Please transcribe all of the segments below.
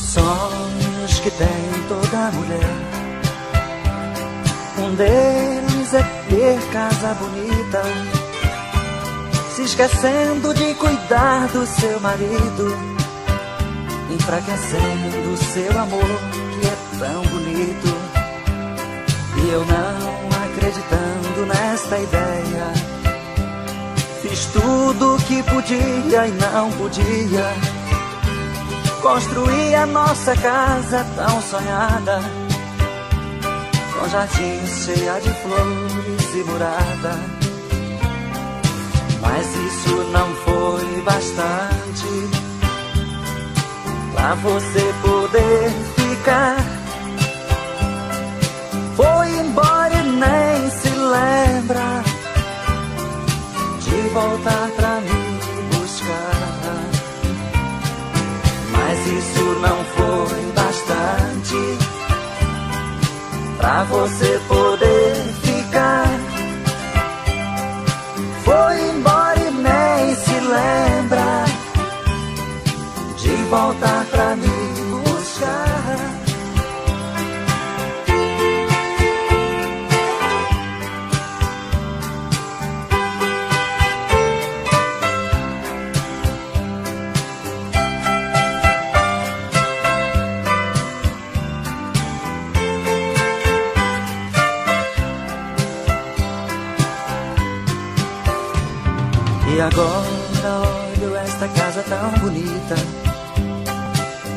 Os sonhos que tem toda mulher, um deles é ter casa bonita, se esquecendo de cuidar do seu marido, enfraquecendo o seu amor que é tão bonito. E eu não acreditando nesta ideia, fiz tudo o que podia e não podia, construí a nossa casa tão sonhada, com jardim cheia de flores e morada. Mas isso não foi bastante pra você poder ficar. Foi embora e nem se lembra de voltar pra me buscar. Mas isso não foi bastante pra você poder ficar. Foi embora e nem se lembra de voltar pra me buscar. E agora olho esta casa tão bonita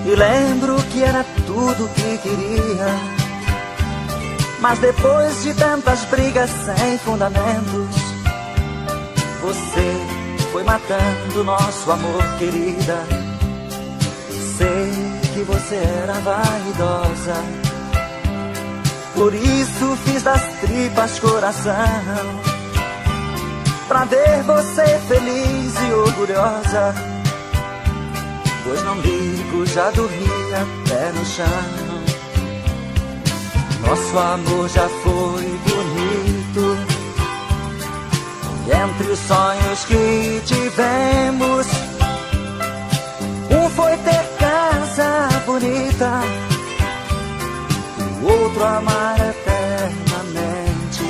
e lembro que era tudo que queria. Mas depois de tantas brigas sem fundamentos, você foi matando nosso amor, querida. Sei que você era vaidosa, por isso fiz das tripas coração, pra ver você feliz e orgulhosa. Pois não ligo, já dormia pé no chão. Nosso amor já foi bonito, e entre os sonhos que tivemos, um foi ter casa bonita, e o outro amar eternamente.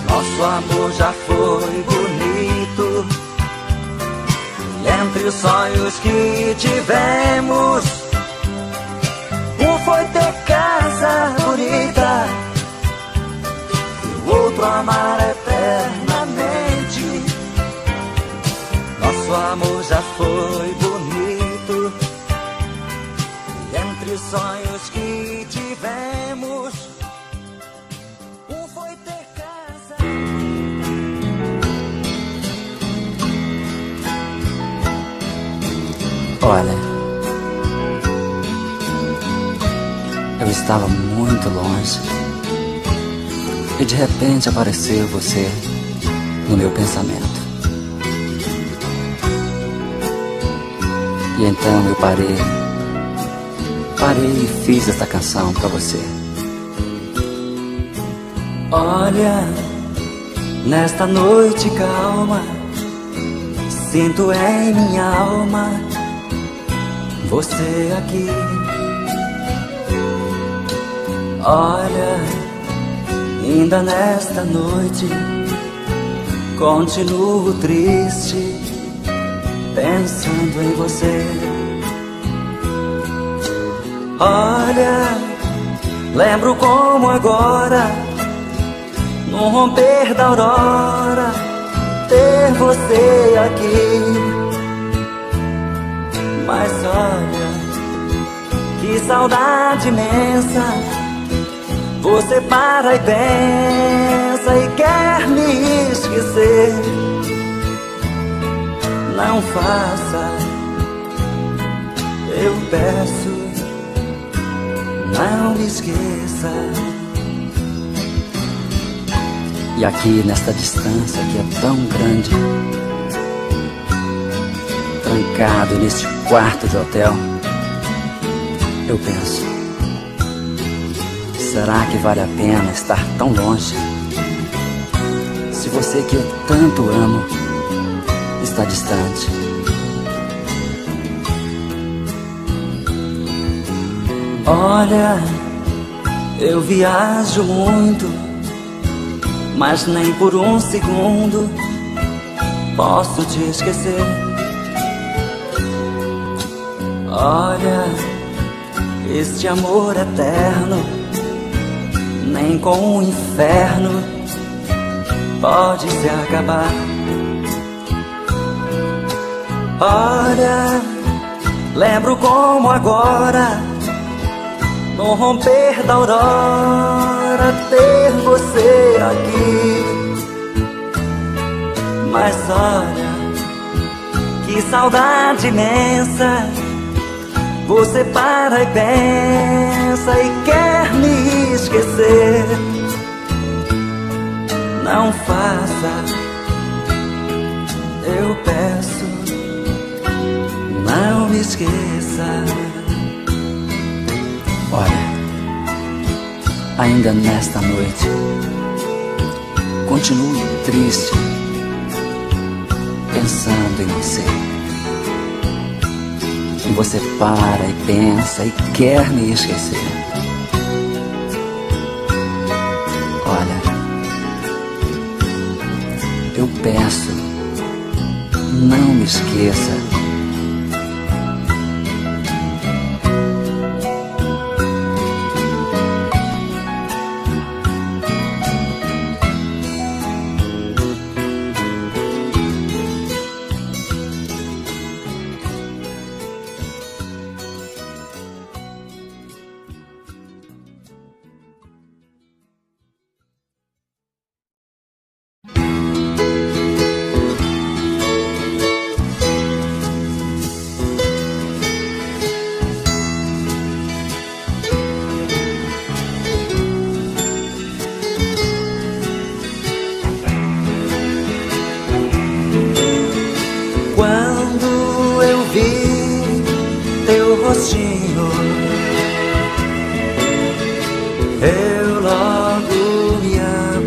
Nosso amor já foi bonito, e entre os sonhos que tivemos, um foi ter casa bonita, e o outro amar eternamente. Nosso amor já foi bonito, e entre os sonhos que tivemos, um foi ter casa. Olha, eu estava muito longe e de repente apareceu você no meu pensamento. E então eu parei e fiz esta canção pra você. Olha, nesta noite calma, sinto em minha alma você aqui. Olha, ainda nesta noite continuo triste, pensando em você. Olha, lembro como agora, no romper da aurora, ter você aqui. Mas olha, que saudade imensa, você para e pensa e quer me esquecer. Não faça, eu peço, não me esqueça. E aqui nesta distância que é tão grande, trancado neste quarto de hotel, eu penso, será que vale a pena estar tão longe, se você que eu tanto amo está distante? Olha, eu viajo muito, mas nem por um segundo posso te esquecer. Olha, este amor eterno, nem com o inferno pode se acabar. Olha, lembro como agora, no romper da aurora, ter você aqui. Mas olha, que saudade imensa. Você para e pensa e quer me esquecer. Não faça, eu peço, não me esqueça. Olha, ainda nesta noite, continuo triste, pensando em você. E você para e pensa e quer me esquecer. Olha, eu peço, não me esqueça. Quando eu vi teu rostinho, eu logo me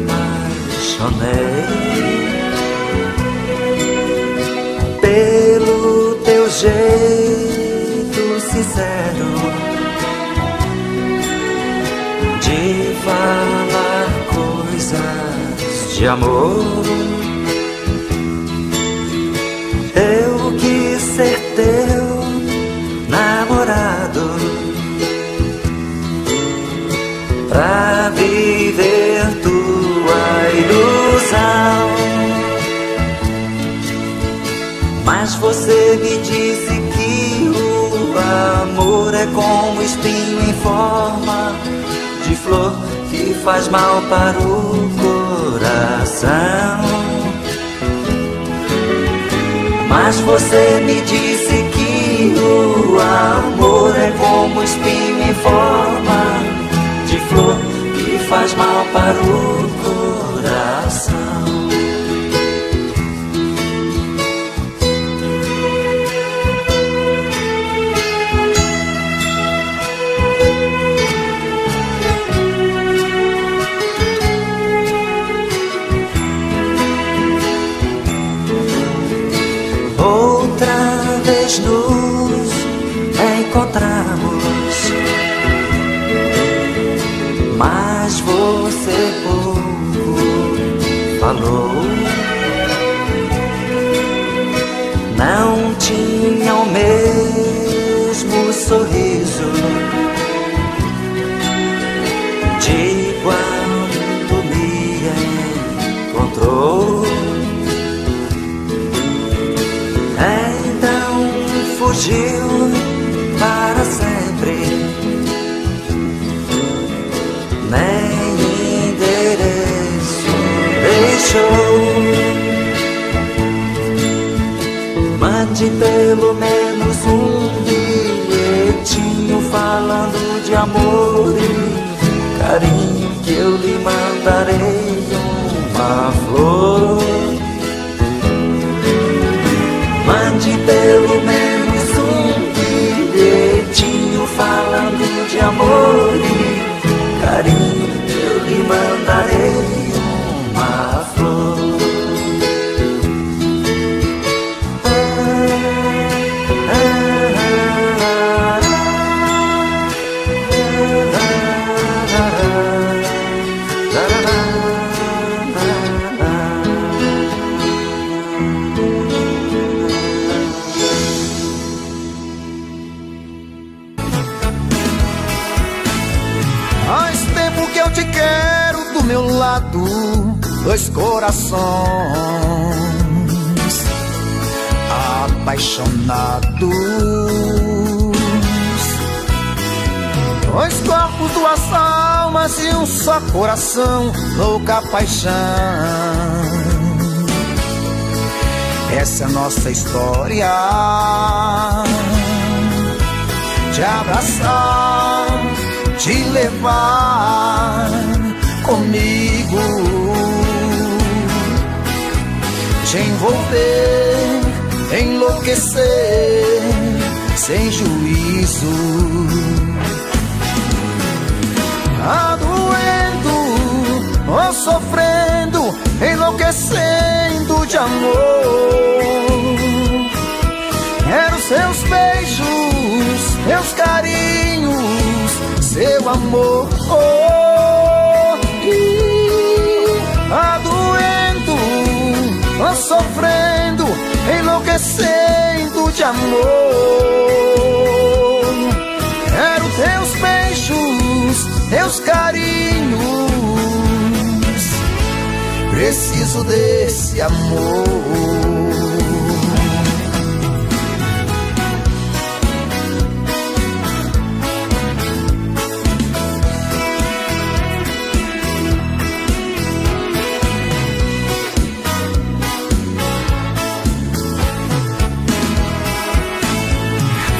apaixonei pelo teu jeito sincero de falar coisas de amor. Eu quis ser teu namorado pra viver tua ilusão. Mas você me disse que o amor é como espinho em forma de flor que faz mal para o coração. Mas você me disse que o amor é como espinho em forma de flor que faz mal para o coração. Outra vez nos encontramos, mas você pouco falou. Não tinha o mesmo sorriso de quando me encontrou. Fugiu para sempre, nem endereço deixou. Mande pelo menos um bilhetinho falando de amor e carinho, que eu lhe mandarei uma flor. Mande pelo menos um bilhetinho falando de amor e carinho, eu lhe mandarei uma flor. meu lado, dois corações apaixonados, dois corpos, duas almas e um só coração, louca paixão. Essa é a nossa história, te abraçar, te levar comigo, te envolver, enlouquecer sem juízo, doendo ou sofrendo, enlouquecendo de amor. Quero seus beijos, meus carinhos, seu amor. Doendo ou sofrendo, enlouquecendo de amor. Quero teus beijos, teus carinhos, preciso desse amor.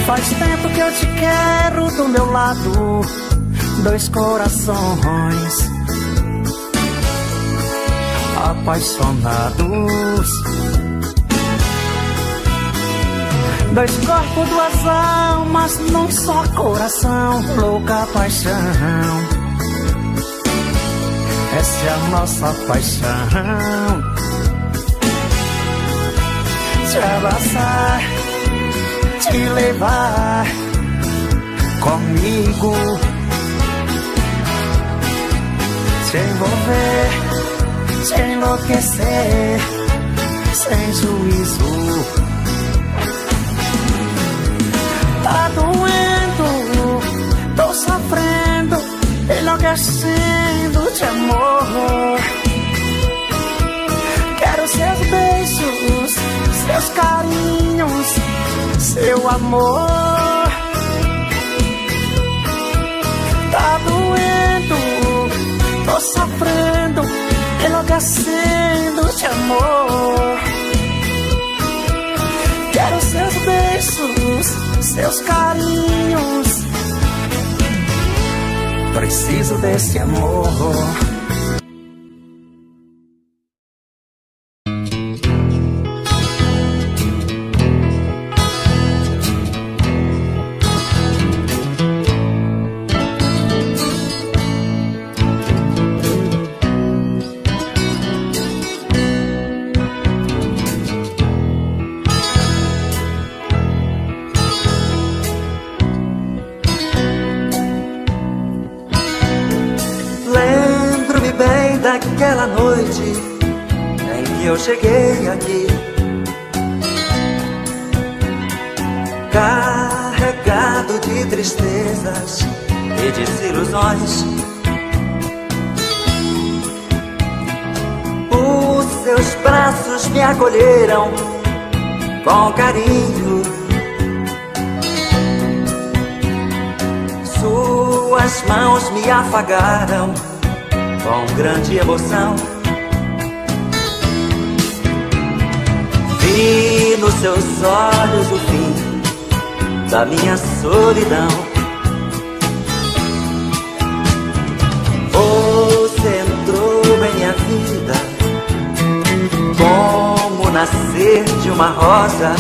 Faz tempo que eu te quero do meu lado, dois corações apaixonados, dois corpos, duas almas num só coração, louca paixão. Essa é a nossa paixão, te abraçar, te levar comigo, te envolver, te enlouquecer sem juízo. Tá doendo, tô sofrendo, enlouquecendo de amor. Quero seus beijos, seus carinhos, seu amor. Tá doendo, tô sofrendo, enlouquecendo de amor. Quero seus beijos, seus carinhos, preciso desse amor. Daquela noite em que eu cheguei aqui, carregado de tristezas e desilusões. Os seus braços me acolheram com carinho, suas mãos me afagaram com grande emoção. Vi nos seus olhos o fim da minha solidão. Você entrou em minha vida como nascer de uma rosa.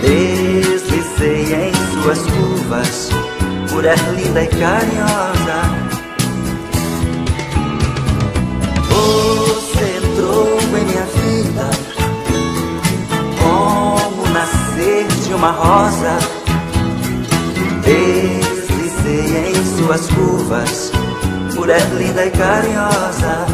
Deslizei em suas curvas, mulher linda e carinhosa. Você entrou em minha vida como nascer de uma rosa. Deslizei em suas curvas, mulher linda e carinhosa.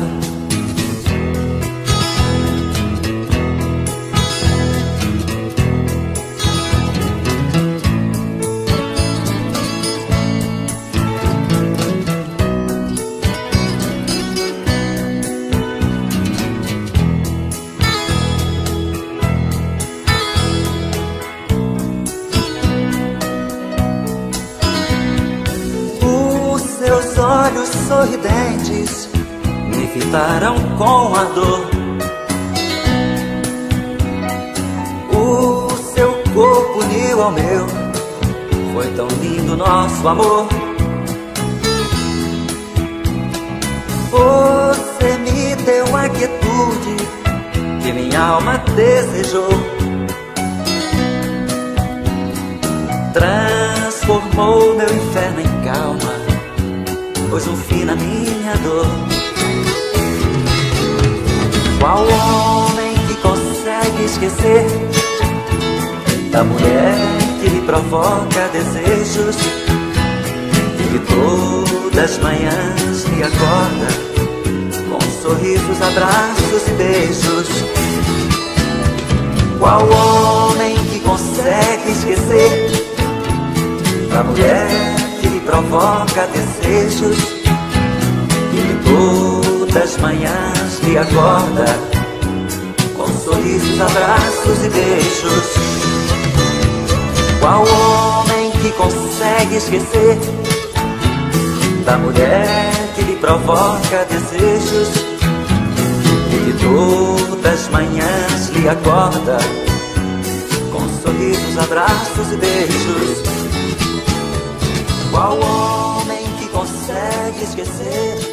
estarão com a dor. O seu corpo uniu ao meu, foi tão lindo nosso amor. Você me deu a quietude que minha alma desejou. Transformou meu inferno em calma, pôs um fim na minha dor. Qual homem que consegue esquecer da mulher que lhe provoca desejos e que todas as manhãs lhe acorda com sorrisos, abraços e beijos? Qual homem que consegue esquecer da mulher que lhe provoca desejos e que todas as manhãs lhe acorda com sorrisos, abraços e beijos? Qual homem que consegue esquecer da mulher que lhe provoca desejos e que todas as manhãs lhe acorda com sorrisos, abraços e beijos? Qual homem que consegue esquecer